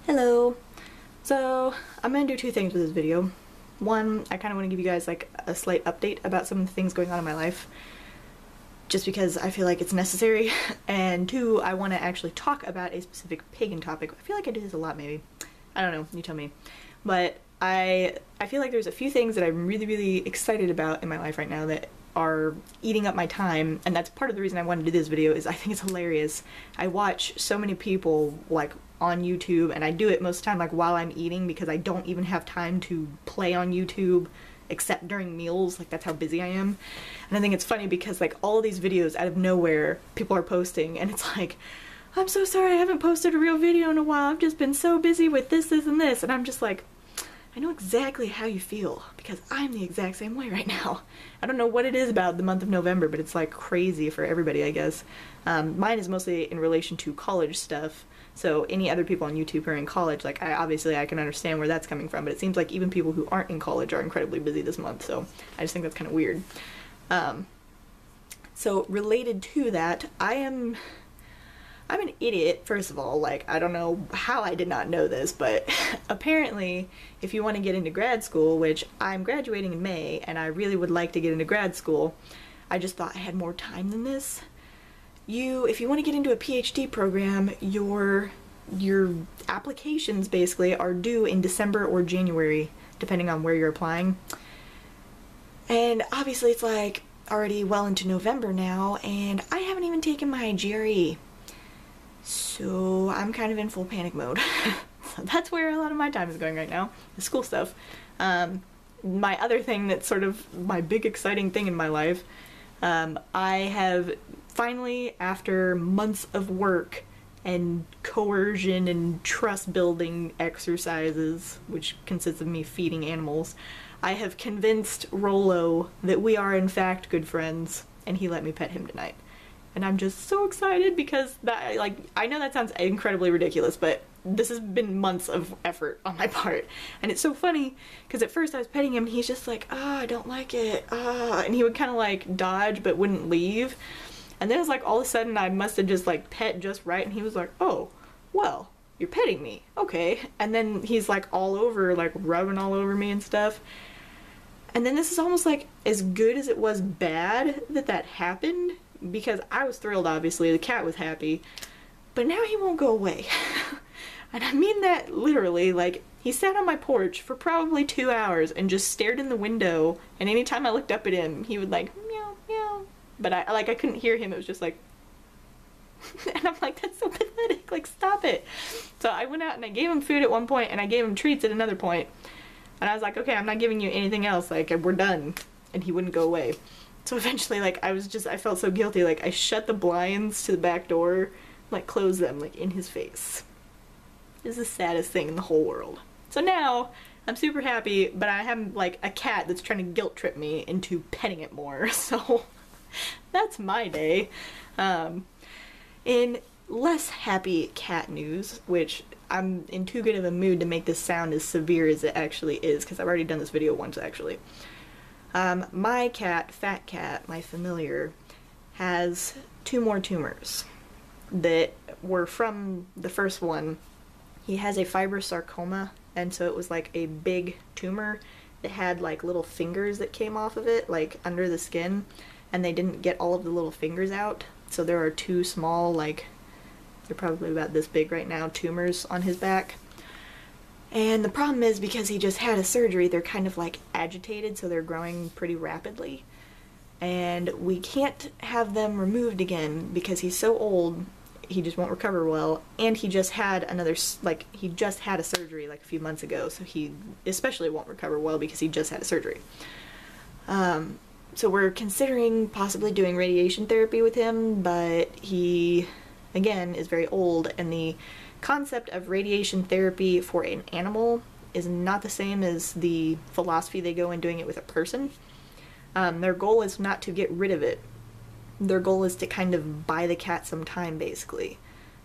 Hello! So, I'm gonna do two things with this video. One, I kind of want to give you guys like a slight update about some of the things going on in my life, just because I feel like it's necessary. And two, I want to actually talk about a specific pagan topic. I feel like I do this a lot, maybe. I don't know, you tell me. But I feel like there's a few things that I'm really excited about in my life right now that are eating up my time, and that's part of the reason I wanted to do this video. Is I think it's hilarious. I watch so many people like on YouTube, and I do it most of the time like while I'm eating, because I don't even have time to play on YouTube except during meals. Like, that's how busy I am. And I think it's funny because like all of these videos out of nowhere people are posting, and it's like, I'm so sorry I haven't posted a real video in a while, I've just been so busy with this and this. And I'm just like, I know exactly how you feel, because I'm the exact same way right now. I don't know what it is about the month of November, but it's like crazy for everybody, I guess. Mine is mostly in relation to college stuff, so any other people on YouTube who are in college, like, obviously I can understand where that's coming from, but it seems like even people who aren't in college are incredibly busy this month, so I just think that's kind of weird. So related to that, I'm an idiot, first of all. Like, I don't know how I did not know this, but apparently if you want to get into grad school, which I'm graduating in May and I really would like to get into grad school, I just thought I had more time than this. If you want to get into a PhD program, your applications basically are due in December or January, depending on where you're applying. And obviously it's like already well into November now, and I haven't even taken my GRE. So I'm kind of in full panic mode. So that's where a lot of my time is going right now, the school stuff. My other thing that's sort of my big exciting thing in my life, I have finally, after months of work and coercion and trust building exercises, which consists of me feeding animals, I have convinced Rolo that we are in fact good friends, and he let me pet him tonight. And I'm just so excited because that, like, I know that sounds incredibly ridiculous, but this has been months of effort on my part. And it's so funny because at first I was petting him and he's just like, ah, I don't like it, ah, and he would kind of like dodge but wouldn't leave. And then it's like all of a sudden I must have just like pet just right, and he was like, oh, well, you're petting me, okay. And then he's like all over, like rubbing all over me and stuff. And then this is almost like as good as it was bad that happened, because I was thrilled, obviously, the cat was happy, but now he won't go away. And I mean that literally. Like, he sat on my porch for probably 2 hours and just stared in the window, and anytime I looked up at him he would like meow meow, but I couldn't hear him, it was just like and I'm like, that's so pathetic, like, stop it. So I went out and I gave him food at one point and I gave him treats at another point, and I was like, okay, I'm not giving you anything else, like, we're done. And he wouldn't go away. So eventually, like, I felt so guilty, like, I shut the blinds to the back door, like, closed them, like, in his face. It's the saddest thing in the whole world. So now, I'm super happy, but I have, like, a cat that's trying to guilt trip me into petting it more, so that's my day. In less happy cat news, which I'm in too good of a mood to make this sound as severe as it actually is, because I've already done this video once, actually. My cat, Fat Cat, my familiar, has 2 more tumors that were from the first one. He has a fibrosarcoma, and so it was like a big tumor that had like little fingers that came off of it, like under the skin, and they didn't get all of the little fingers out. So there are 2 small, like, they're probably about this big right now, tumors on his back. And the problem is, because he just had a surgery, they're kind of like agitated, so they're growing pretty rapidly. And we can't have them removed again because he's so old, he just won't recover well. And he just had he just had a surgery like a few months ago, so he especially won't recover well because he just had a surgery. So we're considering possibly doing radiation therapy with him, but he, again, is very old, and the concept of radiation therapy for an animal is not the same as the philosophy they go in doing it with a person. Their goal is not to get rid of it. Their goal is to kind of buy the cat some time, basically.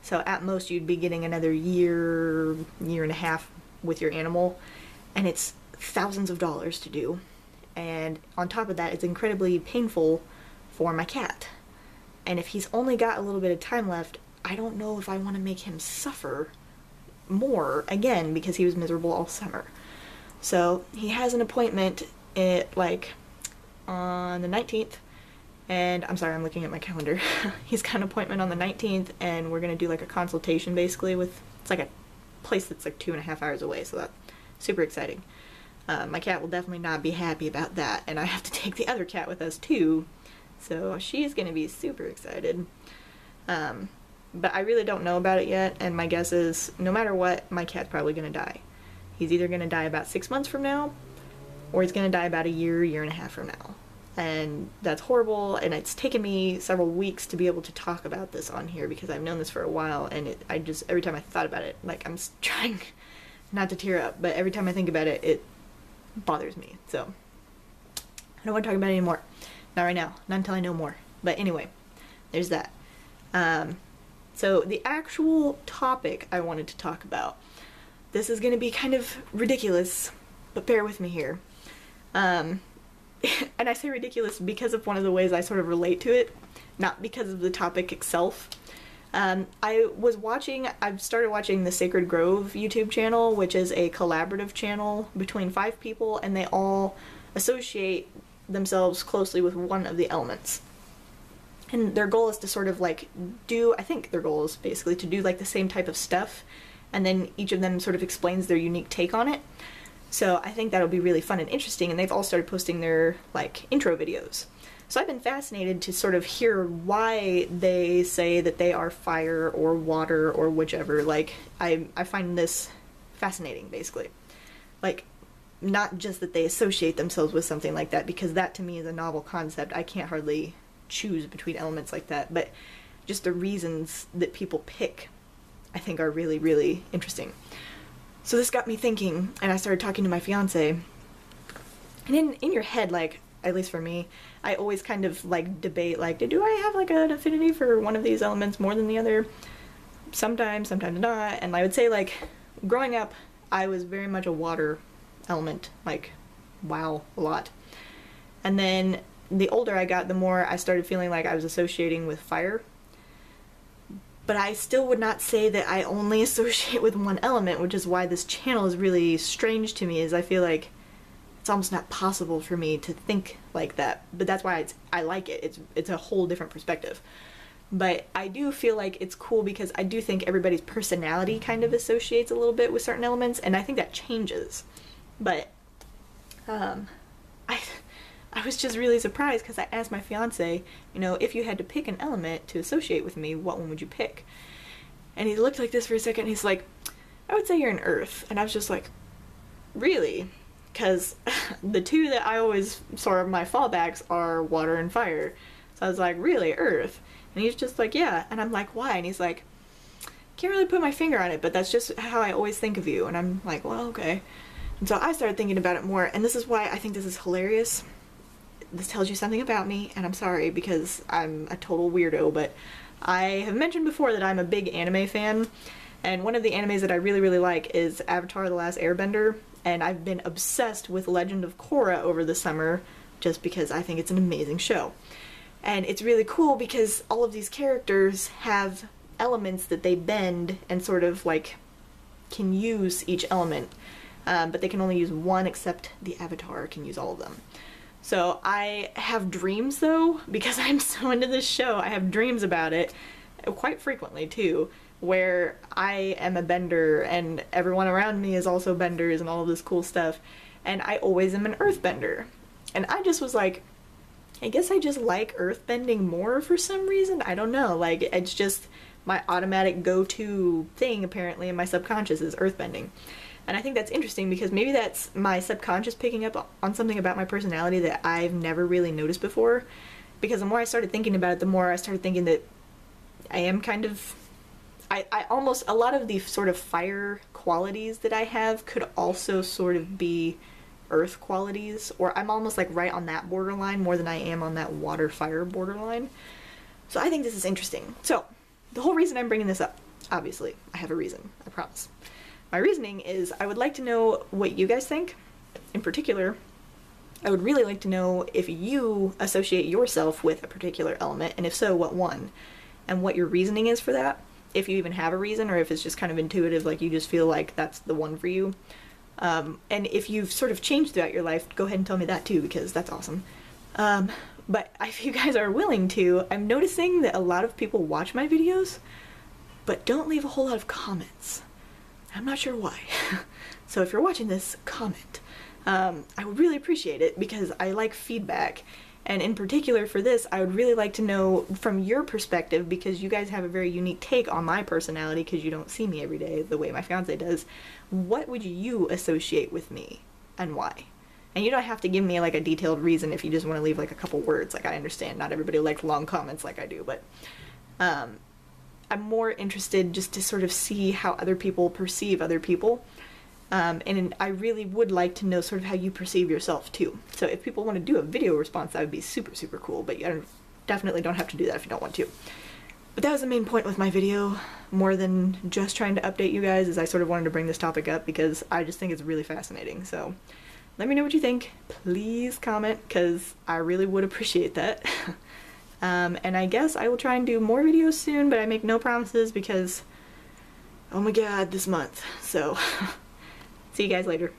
So at most you'd be getting another year and a half with your animal, and it's thousands of dollars to do. And on top of that, it's incredibly painful for my cat. And if he's only got a little bit of time left, I don't know if I want to make him suffer more again because he was miserable all summer. So he has an appointment at like on the 19th, and I'm sorry, I'm looking at my calendar. He's got an appointment on the 19th, and we're gonna do like a consultation basically with, it's like a place that's like 2.5 hours away, so that's super exciting. My cat will definitely not be happy about that, and I have to take the other cat with us too, so she's gonna be super excited. But I really don't know about it yet, and my guess is no matter what, my cat's probably gonna die. He's either gonna die about 6 months from now, or he's gonna die about a year, year and a half from now. And that's horrible, and it's taken me several weeks to be able to talk about this on here because I've known this for a while, and I just, every time I thought about it, like, I'm trying not to tear up, but every time I think about it, it bothers me. So I don't want to talk about it anymore. Not right now. Not until I know more. But anyway, there's that. So the actual topic I wanted to talk about, this is going to be kind of ridiculous, but bear with me here. And I say ridiculous because of one of the ways I sort of relate to it, not because of the topic itself. I've started watching the Sacred Grove YouTube channel, which is a collaborative channel between 5 people, and they all associate themselves closely with one of the elements. And their goal is to sort of like I think their goal is basically to do like the same type of stuff, and then each of them sort of explains their unique take on it. So I think that'll be really fun and interesting, and they've all started posting their like intro videos. So I've been fascinated to sort of hear why they say that they are fire or water or whichever. Like, I find this fascinating, basically. Like, not just that they associate themselves with something like that, because that to me is a novel concept. I can't hardly choose between elements like that, but just the reasons that people pick, I think, are really, really interesting. So this got me thinking, and I started talking to my fiance. And in your head, like, at least for me, I always kind of like debate, like, do I have like an affinity for one of these elements more than the other? Sometimes not. And I would say, like, growing up, I was very much a water element, like, wow, a lot. And then the older I got, the more I started feeling like I was associating with fire. But I still would not say that I only associate with one element, which is why this channel is really strange to me, is I feel like it's almost not possible for me to think like that. But that's why I like it. It's a whole different perspective. But I do feel like it's cool because I do think everybody's personality kind of associates a little bit with certain elements, and I think that changes. But I was just really surprised because I asked my fiance, you know, if you had to pick an element to associate with me, what one would you pick? And he looked like this for a second, and he's like, I would say you're an earth. And I was just like, really? Because the two that I always sort of my fallbacks are water and fire. So I was like, really, earth? And he's just like, yeah. And I'm like, why? And he's like, can't really put my finger on it, but that's just how I always think of you. And I'm like, well, okay. And so I started thinking about it more, and this is why I think this is hilarious. This tells you something about me, and I'm sorry because I'm a total weirdo, but I have mentioned before that I'm a big anime fan, and one of the animes that I really, really like is Avatar: The Last Airbender, and I've been obsessed with Legend of Korra over the summer just because I think it's an amazing show. And it's really cool because all of these characters have elements that they bend and sort of like can use each element, but they can only use one, except the Avatar can use all of them. So I have dreams, though, because I'm so into this show. I have dreams about it, quite frequently too, where I am a bender and everyone around me is also benders and all of this cool stuff, and I always am an earthbender. And I just was like, I guess I just like earthbending more for some reason. I don't know, like, it's just my automatic go-to thing apparently in my subconscious is earthbending. And I think that's interesting because maybe that's my subconscious picking up on something about my personality that I've never really noticed before. Because the more I started thinking about it, the more I started thinking that I am kind of... I almost... A lot of the sort of fire qualities that I have could also sort of be earth qualities. Or I'm almost like right on that borderline more than I am on that water-fire borderline. So I think this is interesting. So, the whole reason I'm bringing this up, obviously, I have a reason, I promise. My reasoning is I would like to know what you guys think. In particular, I would really like to know if you associate yourself with a particular element, and if so, what one, and what your reasoning is for that. if you even have a reason, or if it's just kind of intuitive, like you just feel like that's the one for you. And if you've sort of changed throughout your life, go ahead and tell me that too, because that's awesome. But if you guys are willing to, I'm noticing that a lot of people watch my videos, but don't leave a whole lot of comments. I'm not sure why. So if you're watching this, comment. I would really appreciate it, because I like feedback. And in particular for this, I would really like to know from your perspective, because you guys have a very unique take on my personality, because you don't see me every day the way my fiance does. What would you associate with me, and why? And you don't have to give me like a detailed reason if you just want to leave like a couple words. Like, I understand not everybody likes long comments like I do, but I'm more interested just to sort of see how other people perceive other people. And I really would like to know sort of how you perceive yourself too. So if people want to do a video response, that would be super, super cool, but you definitely don't have to do that if you don't want to. But that was the main point with my video, more than just trying to update you guys, is I sort of wanted to bring this topic up because I just think it's really fascinating. So let me know what you think. Please comment, because I really would appreciate that. And I guess I will try and do more videos soon, but I make no promises because, oh my god, this month. So see you guys later.